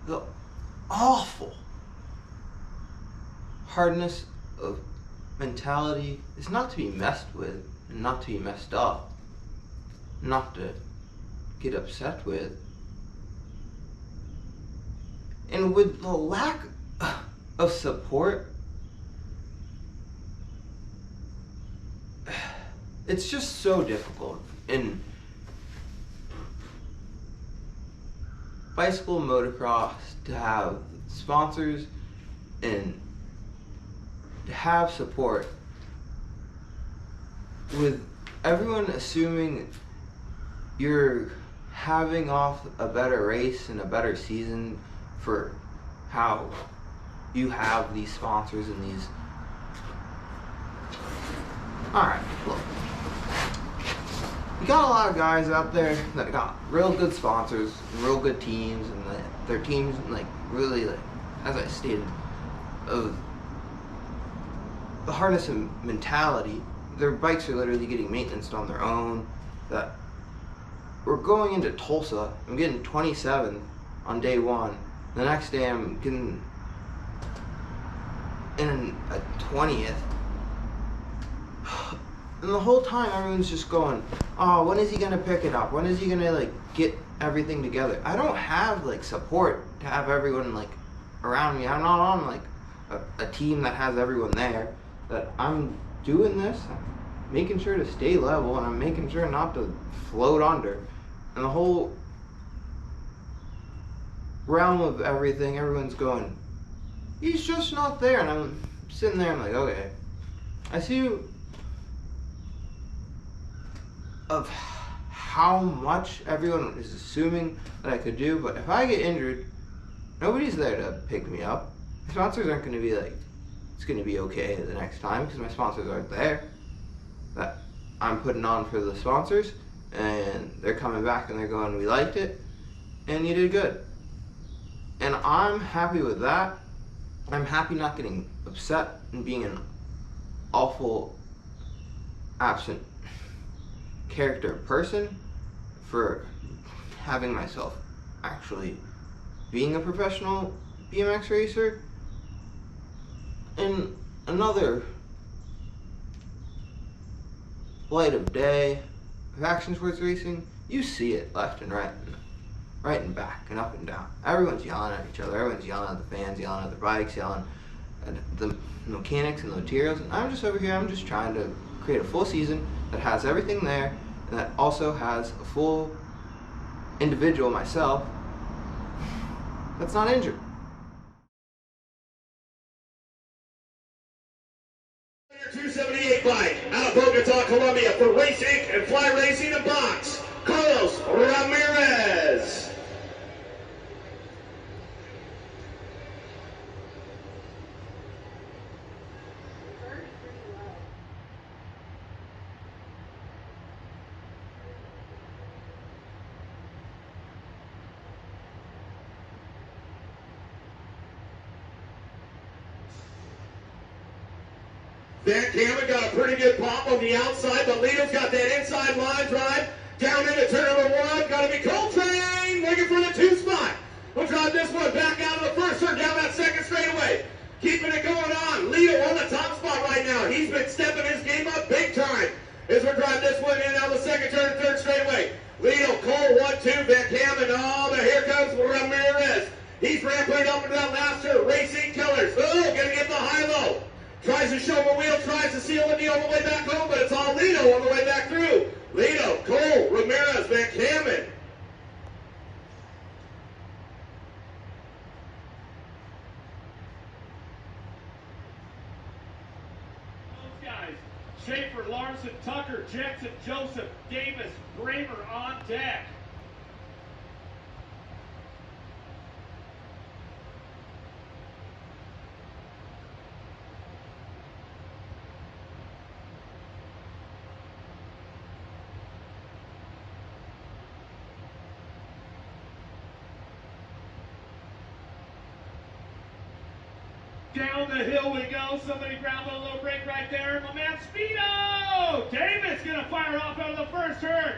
the awful hardness of mentality is not to be messed with and not to be messed up, not to get upset with. And with the lack of support, it's just so difficult. In bicycle motocross, to have sponsors and to have support, with everyone assuming you're having off a better race and a better season for how you have these sponsors and these. Alright, look. You got a lot of guys out there that got real good sponsors, and real good teams, and their teams, like, really, like, as I stated, of the hardness and mentality. Their bikes are literally getting maintenance on their own. That we're going into Tulsa, I'm getting 27 on day one. The next day I'm getting in a 20th. And the whole time everyone's just going, oh, when is he gonna pick it up? When is he gonna, like, get everything together? I don't have, like, support to have everyone, like, around me. I'm not on, like, a team that has everyone there. That I'm doing this, I'm making sure to stay level, and I'm making sure not to float under. And the whole realm of everything, everyone's going, he's just not there. And I'm sitting there, I'm like, okay, I see of how much everyone is assuming that I could do, but if I get injured, nobody's there to pick me up. My sponsors aren't going to be like, it's going to be okay the next time, because my sponsors aren't there. That I'm putting on for the sponsors, and they're coming back and they're going, we liked it, and you did good. And I'm happy with that. I'm happy not getting upset and being an awful, absent character person for having myself actually being a professional BMX racer. And another light of day of action sports racing, you see it left and right and back and up and down. Everyone's yelling at each other, everyone's yelling at the fans, yelling at the bikes, yelling at the mechanics and the materials. And I'm just over here, I'm just trying to create a full season that has everything there, and that also has a full individual, myself, that's not injured. Your 278 bike out of Bogota, Colombia for Race Inc. and Fly Racing and Box, Carlos Ramirez. Van Kamen got a pretty good pop on the outside, but Lito's got that inside line drive. Down into turn number one, got to be Coltrane, looking for the 2 spot. We'll drive this one back out of the first turn, down that second straightaway. Keeping it going on. Lito on the top spot right now. He's been stepping his game up big time as we drive this one in out of the second turn, third straightaway. Lito, Cole, 1-2, Van Kamen, oh, but here comes Ramirez. He's ramping up into that last turn, Racing Killers. Oh, gonna get the high-low. Tries to show him a wheel, tries to seal the deal on the way back home, but it's all Lito on the way back through. Lito, Cole, Ramirez, Van Kamen. Those guys, Schaefer, Larson, Tucker, Jensen, Joseph, Davis, Braver on deck. Down the hill we go. Somebody grabbed a little break right there. My man Speedo! Davis gonna fire off out of the first turn.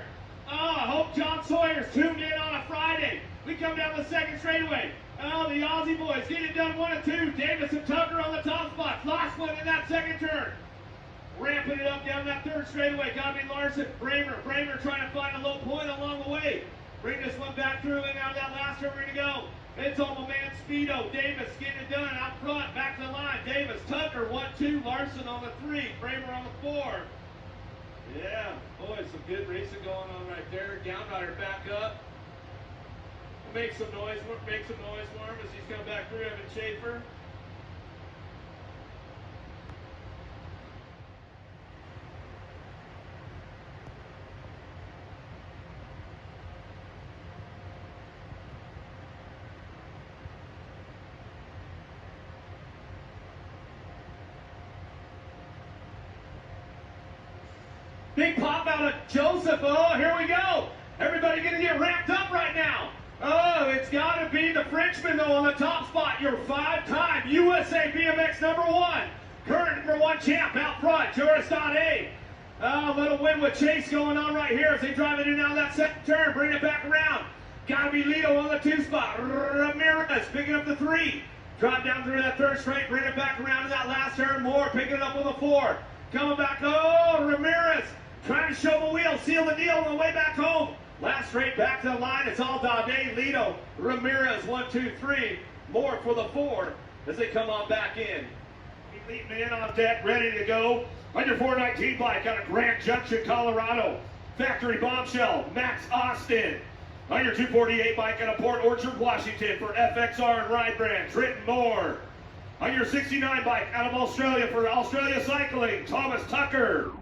Oh, I hope John Sawyer's tuned in on a Friday. We come down the second straightaway. Oh, the Aussie boys get it done 1 and 2. Davis and Tucker on the top spots. Lost one in that second turn. Ramping it up down that third straightaway. Gotta be Larson. Bramer trying to find a low point along the way. Bring this one back through and out of that last turn. We're gonna go. It's all my man Speedo. Davis getting it done out front. Back to the line. Davis, Tucker, 1-2. Larson on the 3. Bramer on the 4. Yeah, boy, some good racing going on right there. Gownrider back up. Make some noise for him as he's coming back through. Evan Schaefer. Big pop out of Joseph. Oh, here we go. Everybody gonna get ramped up right now. Oh, it's gotta be the Frenchman though on the top spot. Your 5-time USA BMX #1. Current #1 champ out front, Joris A. A little win with Chase going on right here as they drive it in out of that second turn. Bring it back around. Gotta be Lito on the 2 spot. Ramirez picking up the 3. Drive down through that third straight. Bring it back around to that last turn. Moore picking it up on the 4. Coming back. Oh, Ramirez. Trying to show the wheel, seal the deal on the way back home. Last straight back to the line. It's all Dade, Lito, Ramirez, 1, 2, 3. Moore for the 4 as they come on back in. Elite man on deck, ready to go. On your 419 bike out of Grand Junction, Colorado. Factory Bombshell, Max Austin. On your 248 bike out of Port Orchard, Washington for FXR and Ride Brand, Trenton Moore. On your 69 bike out of Australia for Australia Cycling, Thomas Tucker.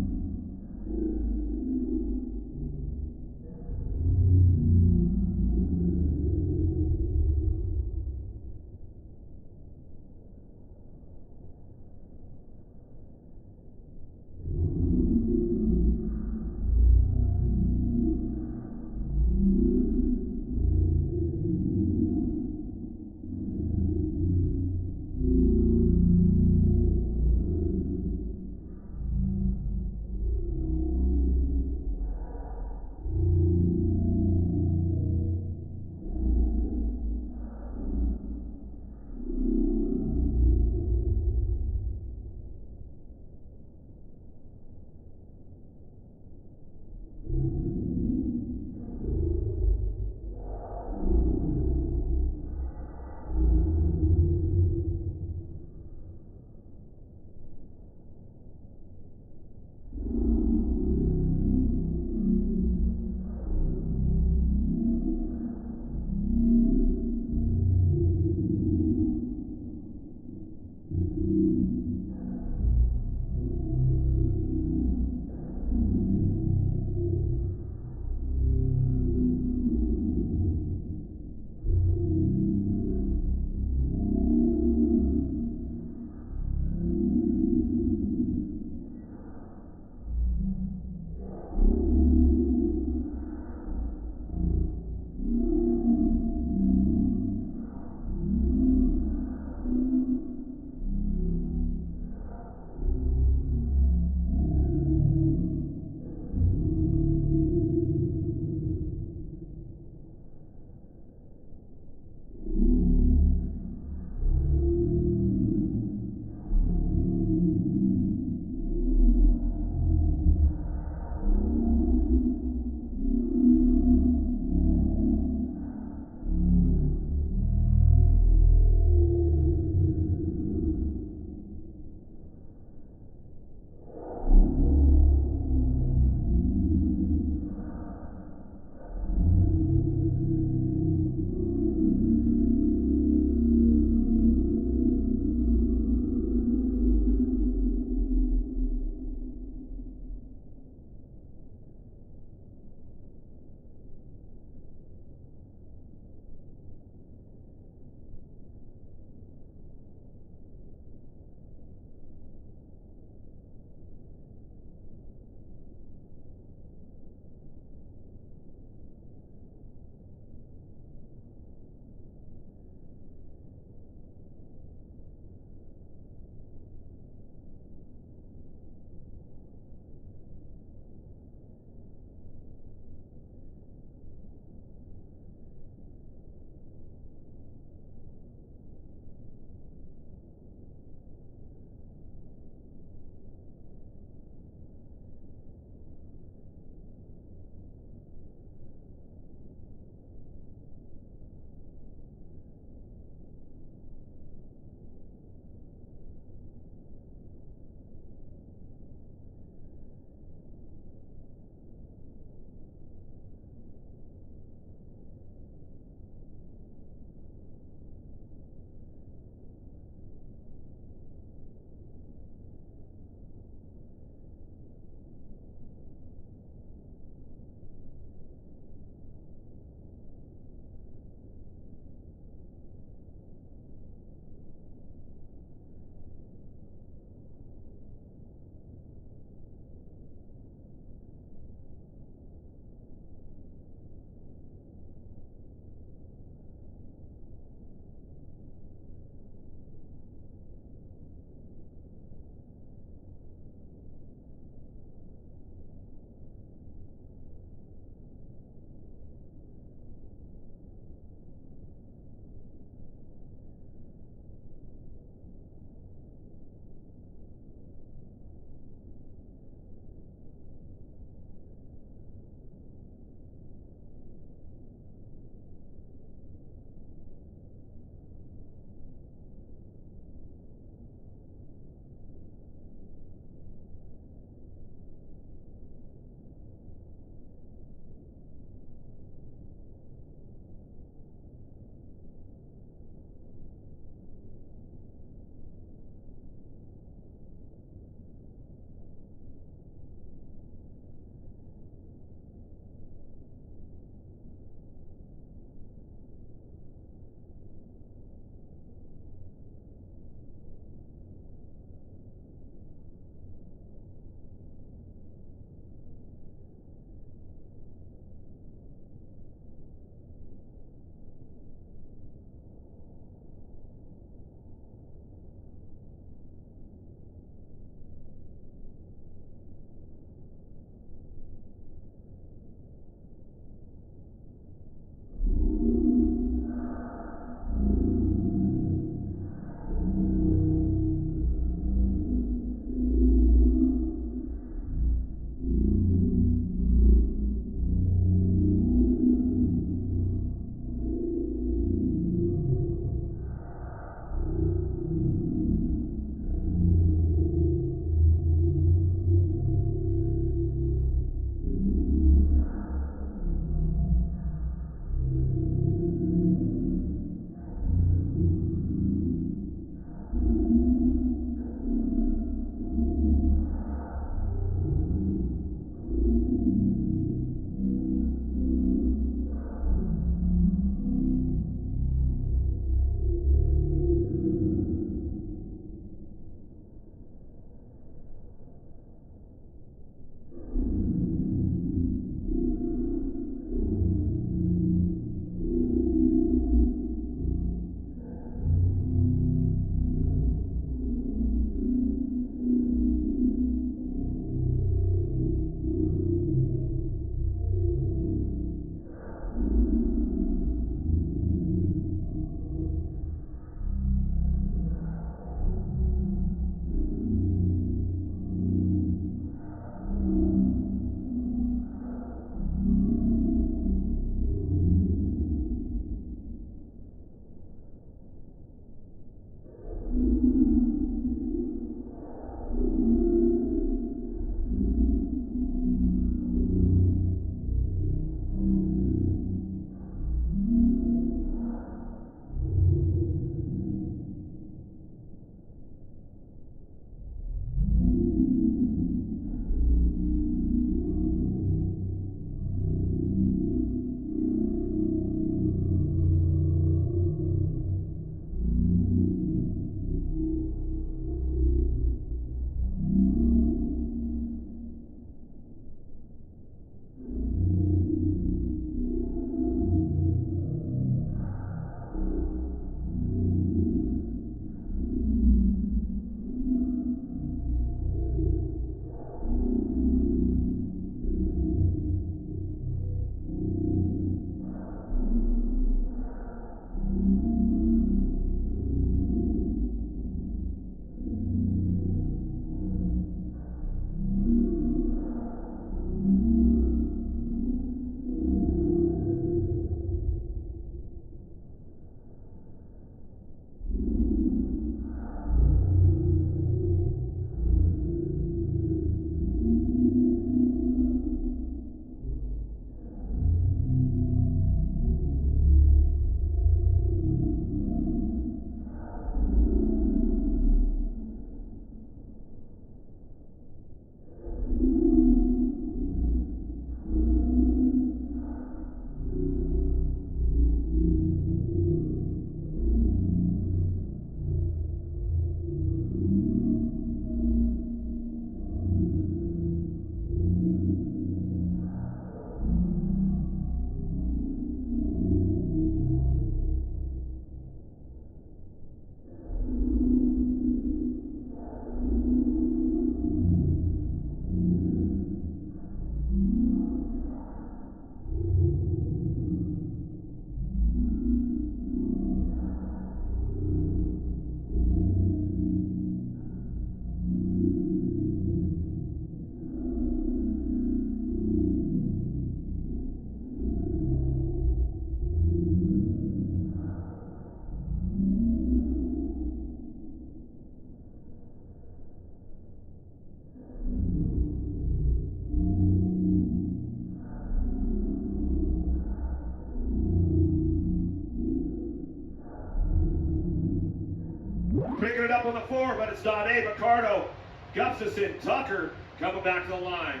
on the 4, but it's Dade, Ricardo, Gustafson, Tucker coming back to the line.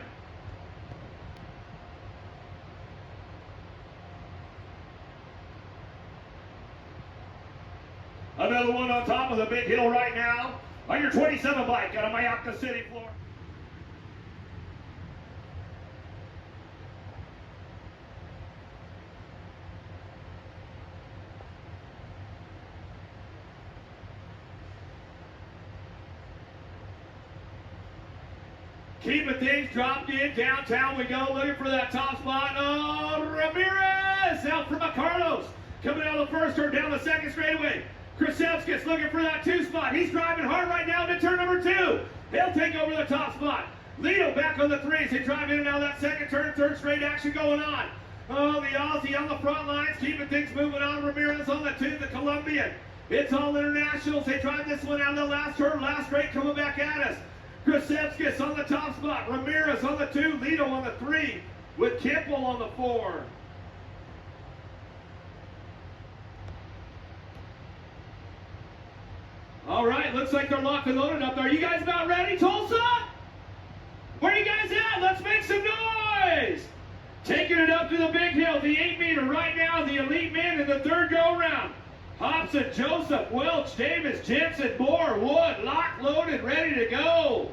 Another one on top of the big hill right now on your 27 bike out of Mayaka City, Florida. Keeping things dropped in, downtown we go, looking for that top spot. Oh, Ramirez out for Macarlos. Coming out of the first turn, down the second straightaway. Krasevskis looking for that 2 spot. He's driving hard right now into turn number 2. He'll take over the top spot. Lido back on the 3s. They drive in and out of that second turn, third straight action going on. Oh, the Aussie on the front lines, keeping things moving on. Ramirez on the 2, the Colombian. It's all internationals. They drive this one out of the last turn, last straight coming back at us. Krasevskis on the top spot, Ramirez on the 2, Lido on the 3, with Kippel on the 4. All right, looks like they're locked and loaded up there. You guys about ready, Tulsa? Where you guys at? Let's make some noise! Taking it up to the big hill, the 8-meter right now, the elite men in the third go-round. Hobson, Joseph, Welch, Davis, Jensen, Moore, Wood, locked, loaded, ready to go.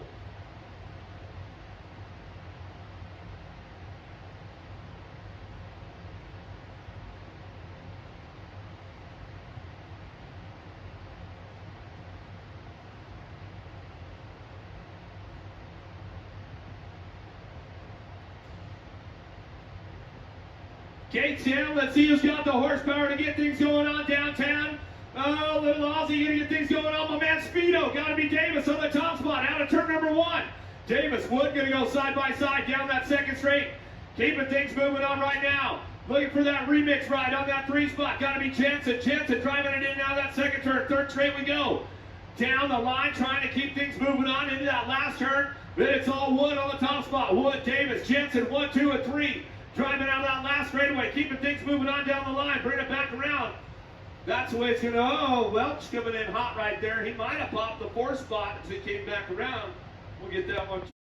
Gates in, let's see who's got the horsepower to get things going on downtown. Oh, little Aussie gonna get things going on. My man Speedo, gotta be Davis on the top spot, out of turn number 1. Davis, Wood gonna go side by side down that second straight. Keeping things moving on right now. Looking for that remix ride on that 3 spot. Gotta be Jensen. Jensen driving it in now that second turn. Third straight we go. Down the line, trying to keep things moving on into that last turn. Then it's all Wood on the top spot. Wood, Davis, Jensen, 1, 2, and 3. Driving out that last straightaway, keeping things moving on down the line, bring it back around. That's the way it's going to, oh, Welch coming in hot right there. He might have popped the 4 spot as he came back around. We'll get that one.